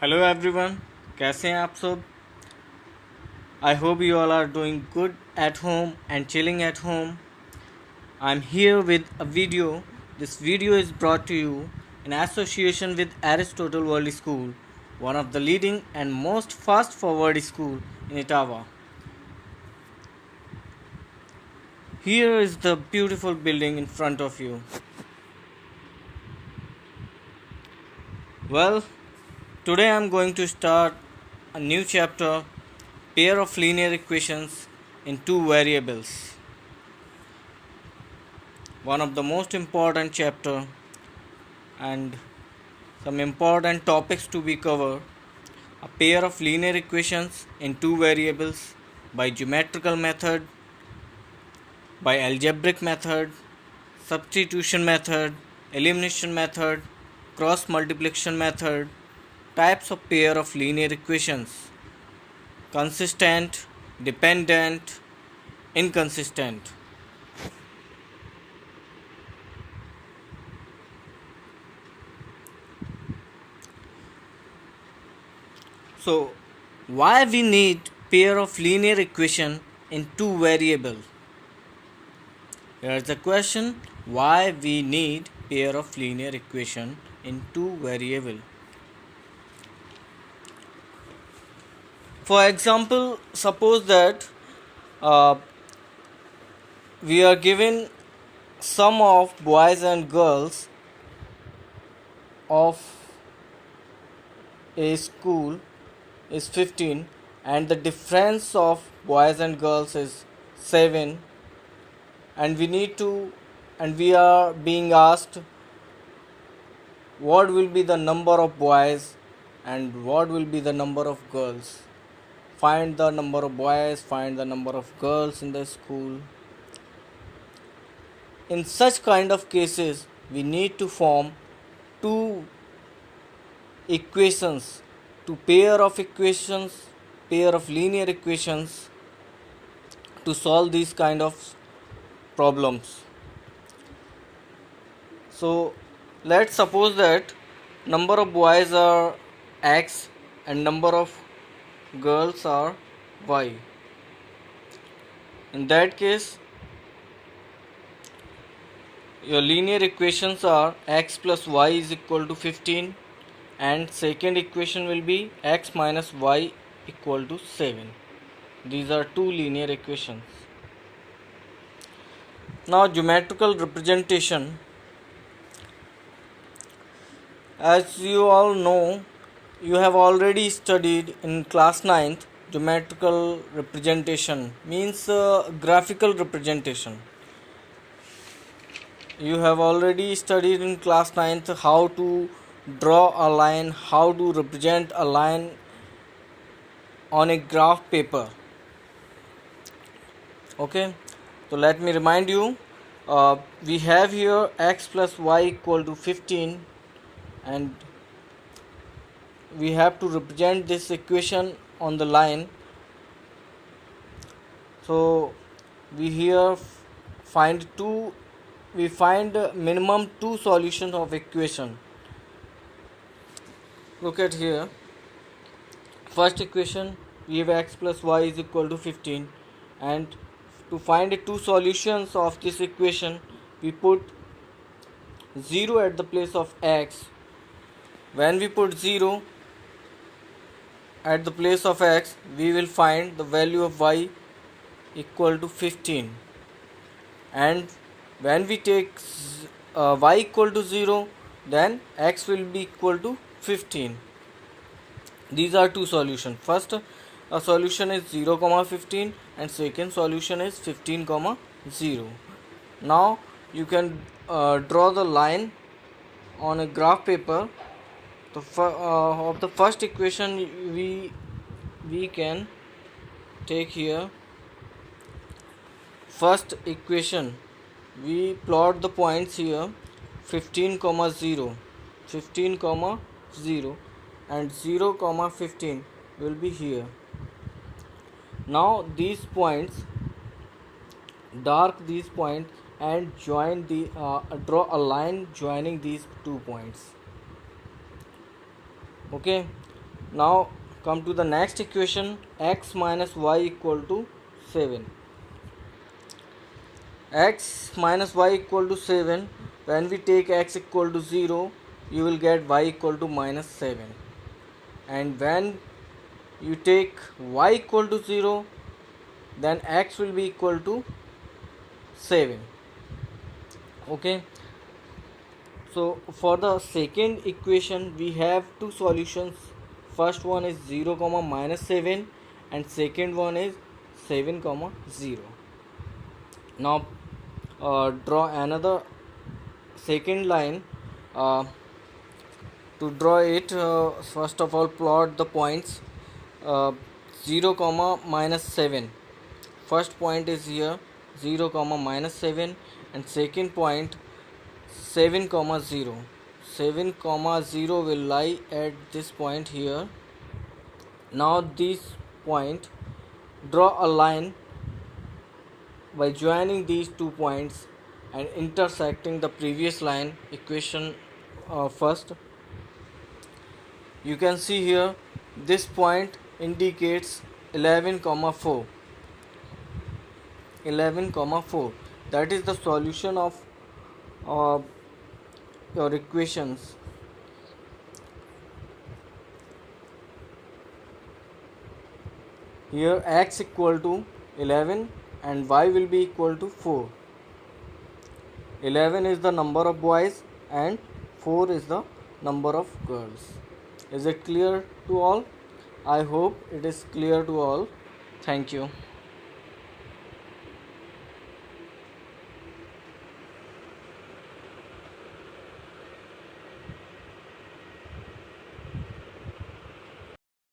Hello everyone, कैसे हैं आप सब। I hope you all are doing good at home and chilling at home. I am here with a video. This video is brought to you in association with Aristotle World School, one of the leading and most fast forward school in Ottawa. Here is the beautiful building in front of you. Well, today I am going to start a new chapter, pair of linear equations in two variables. One of the most important chapter and some important topics to be covered. A pair of linear equations in two variables by geometrical method, by algebraic method, substitution method, elimination method, cross multiplication method, types of pair of linear equations, consistent, dependent, inconsistent. So, why we need pair of linear equation in two variable? Here is the question: why we need pair of linear equation in two variable? For example, suppose that uh, we are given sum of boys and girls of a school is 15 and the difference of boys and girls is 7, and we are being asked what will be the number of boys and what will be the number of girls. Find the number of boys, find the number of girls in the school. In such kind of cases, we need to form two equations, two pair of equations, pair of linear equations to solve these kind of problems. So let's suppose that number of boys are x and number of girls are y. In that case, your linear equations are x plus y is equal to 15, and second equation will be x minus y equal to 7. These are two linear equations. Now geometrical representation. As you all know, you have already studied in class 9th. Geometrical representation means graphical representation. You have already studied in class 9th how to draw a line, how to represent a line on a graph paper. Okay, so let me remind you, we have here x plus y equal to 15, and we have to represent this equation on the line. So we find minimum two solutions of equation. Look at here. First equation, we have x plus y is equal to 15, and to find two solutions of this equation, we put 0 at the place of x. When we put 0 at the place of x, we will find the value of y equal to 15, and when we take y equal to 0, then x will be equal to 15. These are two solutions. First solution is 0 comma 15, and second solution is 15 comma 0. Now you can draw the line on a graph paper. Of the first equation, we can take here. First equation, we plot the points here: 15 comma 0, 15 comma 0, and 0 comma 15 will be here. Now these points, dark these points and join draw a line joining these 2 points. Okay, Now come to the next equation, x minus y equal to 7. X minus y equal to 7. When we take x equal to 0, you will get y equal to minus 7. And when you take y equal to 0, then x will be equal to 7. Okay. So for the second equation we have two solutions. First one is 0 comma minus 7 and second one is 7 comma 0. Now draw another second line. To draw it, first of all plot the points. uh, 0 comma minus 7, first point is here 0 comma minus 7, and second point 7 comma 0. 7 comma 0 will lie at this point here. Now this point, draw a line by joining these 2 points and intersecting the previous line equation. First you can see here this point indicates 11 comma 4. 11 comma 4, that is the solution of your equations. Here x equal to 11 and y will be equal to 4. 11 is the number of boys and 4 is the number of girls. Is it clear to all? I hope it is clear to all. Thank you.